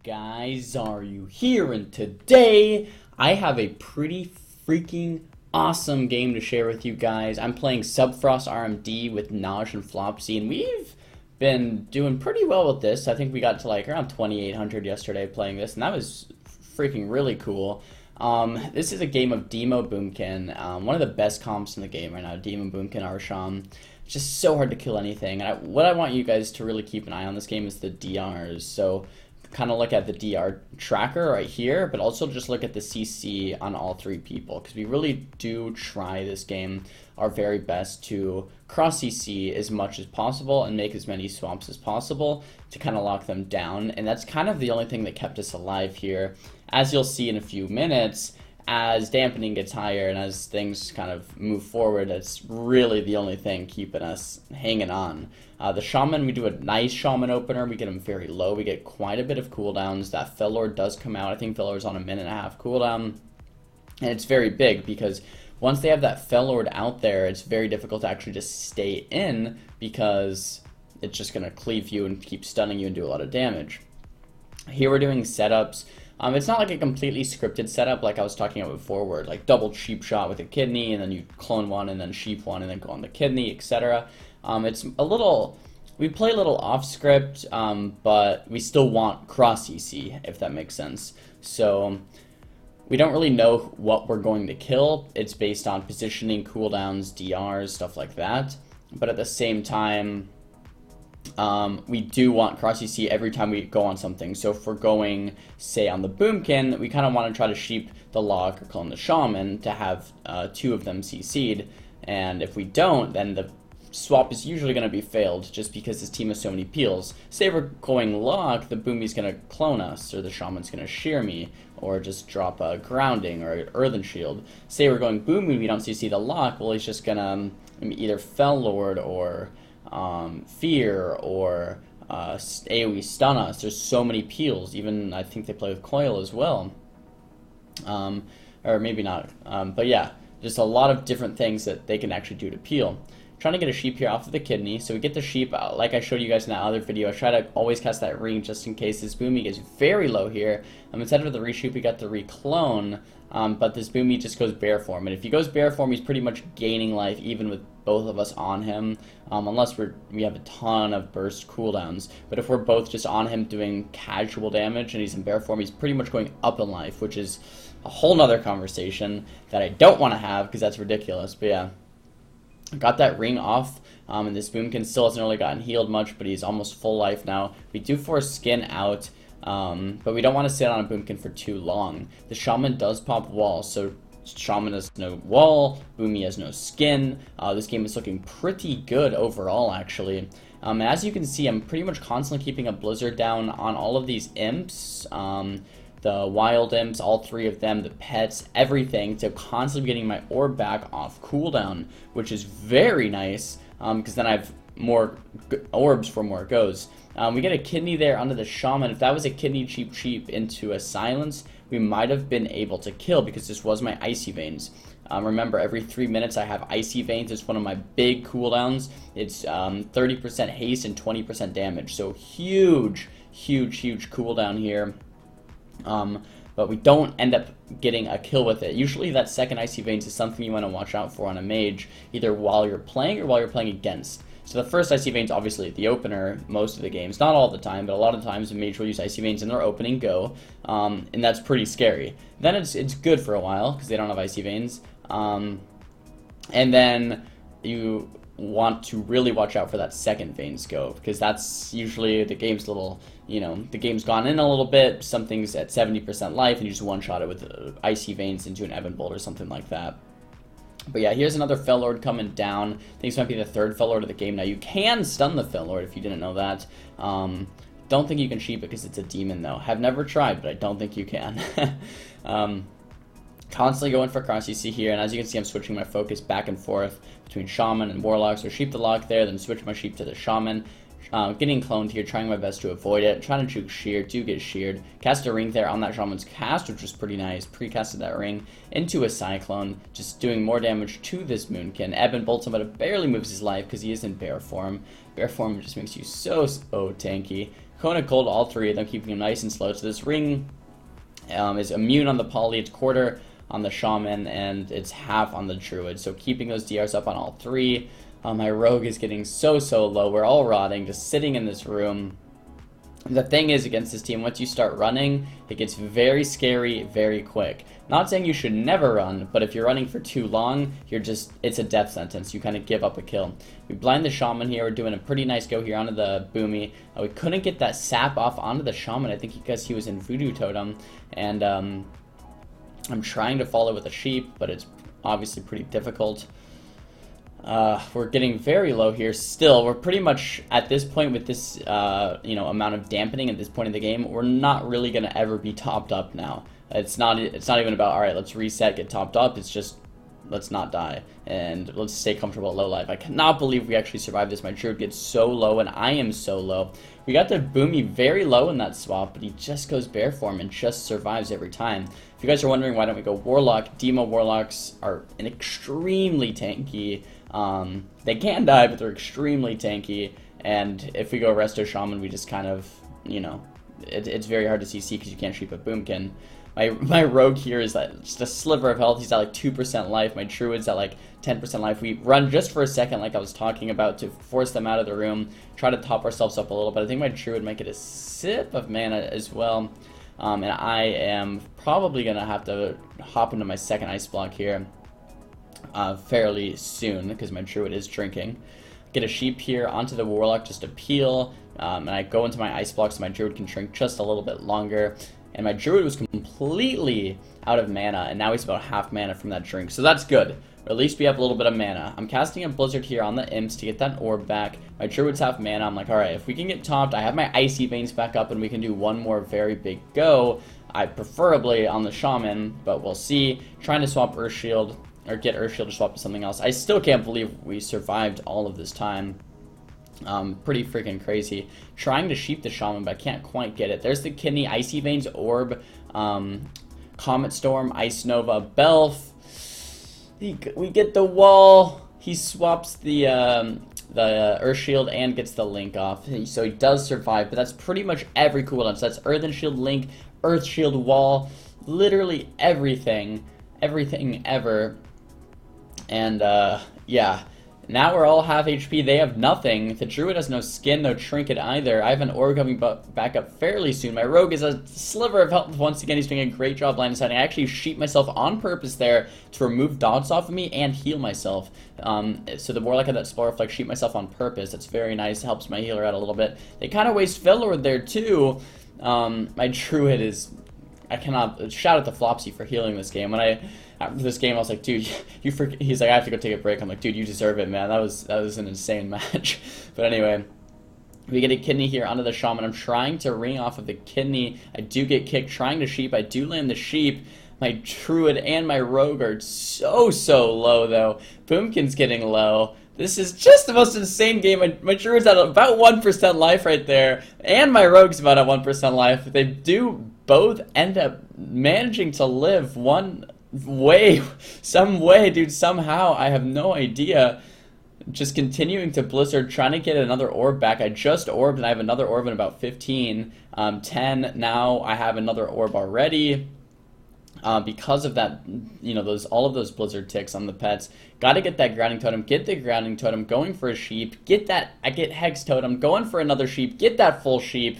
guys, Xaryu here, and today I have a pretty freaking awesome game to share with you guys. I'm playing Subfrost RMD with Naj and Flopsy, and we've been doing pretty well with this. I think we got to like around 2,800 yesterday playing this, and that was freaking really cool. This is a game of Demo Boomkin, one of the best comps in the game right now, Demo Boomkin Arsham. It's just so hard to kill anything. And what I want you guys to really keep an eye on this game is the DRs. So kind of look at the DR tracker right here, but also just look at the CC on all three people, because we really do try this game our very best to cross CC as much as possible and make as many swamps as possible to kind of lock them down. And that's kind of the only thing that kept us alive here. As you'll see in a few minutes, as dampening gets higher and as things kind of move forward, it's really the only thing keeping us hanging on. The Shaman, we do a nice Shaman opener. We get him very low. We get quite a bit of cooldowns. That Fellord does come out. I think Fellord's on a 1.5-minute cooldown. And it's very big because once they have that Fellord out there, it's very difficult to actually just stay in because it's just going to cleave you and keep stunning you and do a lot of damage. Here we're doing setups. It's not like a completely scripted setup like I was talking about before, where like double sheep shot with a kidney and then you clone one and then sheep one and then go on the kidney, etc. It's a little, we play a little off script, but we still want cross CC, if that makes sense. So we don't really know what we're going to kill. It's based on positioning, cooldowns, DRs, stuff like that. But at the same time, we do want cross CC every time we go on something. So if we're going, say, on the Boomkin, we kind of want to try to sheep the Log or clone the Shaman to have two of them CC'd. And if we don't, then the swap is usually going to be failed just because his team has so many peels. Say we're going Log, the Boomy's going to clone us, or the Shaman's going to shear me, or just drop a grounding or an earthen shield. Say we're going Boomy, we don't CC the Lock, well, he's just going to either Fellord or Fear or AoE stun us. There's so many peels. Even I think they play with Coil as well, or maybe not. But yeah, just a lot of different things that they can actually do to peel. Trying to get a sheep here off of the kidney. So we get the sheep, like I showed you guys in that other video. I try to always cast that ring just in case this Boomy gets very low here. Instead of the reshoot, we got the reclone, but this Boomy just goes bear form. And if he goes bear form, he's pretty much gaining life even with both of us on him, unless we have a ton of burst cooldowns. But if we're both just on him doing casual damage and he's in bear form, he's pretty much going up in life, which is a whole nother conversation that I don't want to have because that's ridiculous. But yeah. Got that ring off, and this Boomkin still hasn't really gotten healed much, but he's almost full life now. We do force skin out, but we don't want to sit on a Boomkin for too long. The Shaman does pop walls, so Shaman has no wall, Boomy has no skin. This game is looking pretty good overall, actually. And as you can see, I'm pretty much constantly keeping a Blizzard down on all of these imps. The wild imps, all three of them, the pets, everything, so constantly getting my orb back off cooldown, which is very nice, because then I have more orbs for more goes. We get a kidney there under the Shaman. If that was a kidney cheap into a silence, we might have been able to kill, because this was my Icy Veins. Remember, every 3 minutes I have Icy Veins. It's one of my big cooldowns. It's 30% haste and 20% damage, so huge cooldown here. But we don't end up getting a kill with it. Usually that second Icy Veins is something you want to watch out for on a mage, either while you're playing or while you're playing against. So the first Icy Veins, obviously the opener, most of the games, not all the time, but a lot of the times a mage will use Icy Veins in their opening go, and that's pretty scary. Then it's good for a while, because they don't have Icy Veins, and then you want to really watch out for that second Veins go, because that's usually the game's little, the game's gone in a little bit, something's at 70% life, and you just one-shot it with Icy Veins into an Evan Bolt or something like that. But yeah, here's another Fellord coming down. I think this might be the third Fellord of the game now. You can stun the Fellord if you didn't know that. Don't think you can sheep it because it's a demon, though. Have never tried, but I don't think you can. Constantly going for cross CC here, and as you can see, I'm switching my focus back and forth between Shaman and Warlock. So sheep the Lock there, then switch my sheep to the Shaman. Getting cloned here, trying my best to avoid it. Trying to juke shear, do get sheared. Cast a ring there on that Shaman's cast, which was pretty nice. Pre-casted that ring into a Cyclone, just doing more damage to this Moonkin. Eben bolts him, but it barely moves his life because he is in bear form. Bear form just makes you so tanky. Kona Cold all 3 of them, keeping them nice and slow. So this ring is immune on the Poly, it's quarter on the Shaman, and it's half on the Druid. So keeping those DRs up on all 3. My Rogue is getting so low. We're all rotting, just sitting in this room. The thing is, against this team, once you start running, it gets very scary very quick. Not saying you should never run, but if you're running for too long, it's a death sentence. You kind of give up a kill. We blind the Shaman here. We're doing a pretty nice go here onto the Boomy. We couldn't get that sap off onto the Shaman, I think because he was in Voodoo Totem. And I'm trying to follow with a sheep, but it's obviously pretty difficult. We're getting very low here still. We're pretty much at this point with this amount of dampening at this point in the game, we're not really going to ever be topped up now. It's not even about, all right, let's reset, get topped up. It's just, let's not die and let's stay comfortable at low life. I cannot believe we actually survived this. My Druid gets so low and I am so low. We got the Boomy very low in that swap, but he just goes bear form and just survives every time. If you guys are wondering why don't we go Warlock, Demo Warlocks are an extremely tanky. They can die, but they're extremely tanky. And if we go Resto Shaman, we just kind of, it's very hard to CC because you can't sheep a Boomkin. My Rogue here is just a sliver of health. He's at like 2% life. My Druid's at like 10% life. We run just for a second, like I was talking about, to force them out of the room, try to top ourselves up a little bit. I think my Druid might get a sip of mana as well. And I am probably going to have to hop into my second ice block here fairly soon because my Druid is drinking. Get a sheep here onto the Warlock just to peel. And I go into my ice block so my Druid can drink just a little bit longer. And my Druid was completely out of mana, and now he's about half mana from that drink. So that's good. Or at least we have a little bit of mana. I'm casting a Blizzard here on the Imps to get that orb back. My Druid's half mana. I'm like, alright, if we can get topped, I have my Icy Veins back up, and we can do one more very big go. I preferably on the Shaman, but we'll see. Trying to swap Earth Shield, or get Earth Shield to swap to something else. I still can't believe we survived all of this time. Pretty freaking crazy. Trying to sheep the Shaman, but I can't quite get it. There's the Kidney, Icy Veins, Orb, Comet Storm, Ice Nova, Belf. We get the wall. He swaps the Earth Shield and gets the Link off. So he does survive, but that's pretty much every cooldown. So that's Earthen Shield, Link, Earth Shield, Wall, literally everything. Everything ever. And, yeah. Now we're all half HP. They have nothing. The Druid has no skin, no trinket either. I have an orb coming back up fairly soon. My Rogue is a sliver of health. Once again, he's doing a great job line deciding. I actually sheep myself on purpose there to remove dots off of me and heal myself. So the Warlock had that Spell Reflect, sheep myself on purpose. That's very nice. Helps my healer out a little bit. They kind of waste Fellord there too. My Druid is... I cannot... Shout out to Flopsy for healing this game. After this game, I was like, dude, he's like, I have to go take a break. I'm like, dude, you deserve it, man. That was an insane match. But anyway, we get a Kidney here onto the Shaman. I'm trying to ring off of the Kidney. I do get kicked. Trying to sheep. I do land the sheep. My Druid and my Rogue are so low, though. Boomkin's getting low. This is just the most insane game. My Druid's at about 1% life right there, and my Rogue's about at 1% life. They do both end up managing to live some way, dude, somehow. I have no idea. Just continuing to Blizzard, trying to get another orb back. I just orbed, and I have another orb in about 15. 10, now I have another orb already. Because of that, all of those Blizzard ticks on the pets. Gotta get that Grounding Totem, get the Grounding Totem, going for a sheep, I get Hex Totem, going for another sheep, get that full sheep,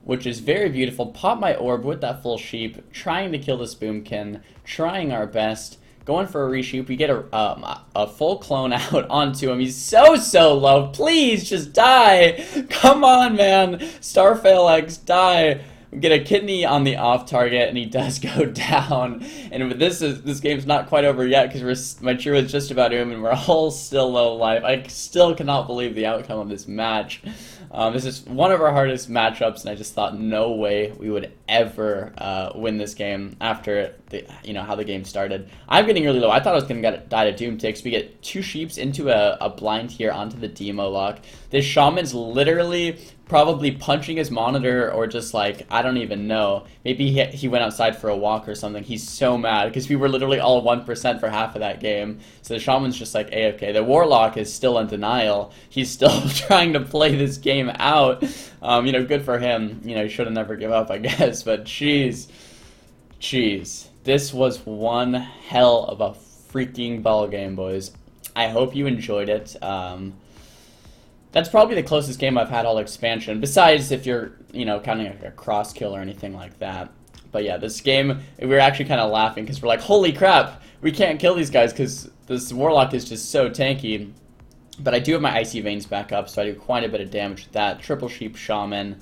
which is very beautiful. Pop my orb with that full sheep, trying to kill this Boomkin, trying our best, going for a resheep. We get a full clone out onto him. He's so low. Please just die. Come on, man. Starfail X, die. We get a Kidney on the off target, and he does go down. And this game's not quite over yet because my Druid is just about him, and we're all still low life. I still cannot believe the outcome of this match. This is one of our hardest matchups, and I just thought no way we would ever win this game after how the game started. I'm getting really low. I thought I was going to die to Doom Ticks. We get two sheeps into a blind here onto the Demo lock. This Shaman's literally probably punching his monitor or just like, I don't even know. Maybe he went outside for a walk or something. He's so mad because we were literally all 1% for half of that game. So the Shaman's just like AFK. The Warlock is still in denial. He's still trying to play this game out. You know, good for him. You know, he should have never give up, I guess. But jeez. This was one hell of a freaking ball game, boys. I hope you enjoyed it. That's probably the closest game I've had all expansion, besides if you're, you know, counting like a cross kill or anything like that. But yeah, this game, we were actually kind of laughing because we're like, holy crap, we can't kill these guys because this Warlock is just so tanky. But I do have my Icy Veins back up, so I do quite a bit of damage with that. Triple Sheep Shaman.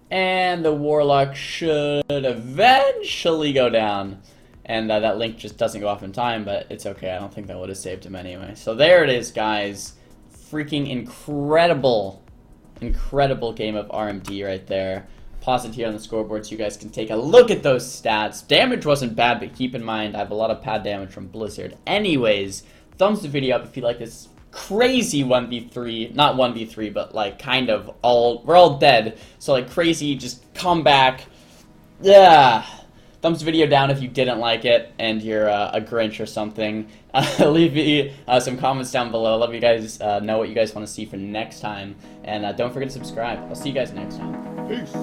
And the Warlock should eventually go down. And that link just doesn't go off in time, but it's okay. I don't think that would have saved him anyway. So there it is, guys. Freaking incredible game of RMD right there. Pause it here on the scoreboard so you guys can take a look at those stats. Damage wasn't bad, but keep in mind I have a lot of pad damage from Blizzard. Anyways, thumbs the video up if you like this crazy 1v3, not 1v3, but like kind of we're all dead. So like crazy, just come back. Yeah. Thumbs the video down if you didn't like it and you're a Grinch or something. Leave me some comments down below. Let me guys know what you guys want to see for next time. And don't forget to subscribe. I'll see you guys next time. Peace.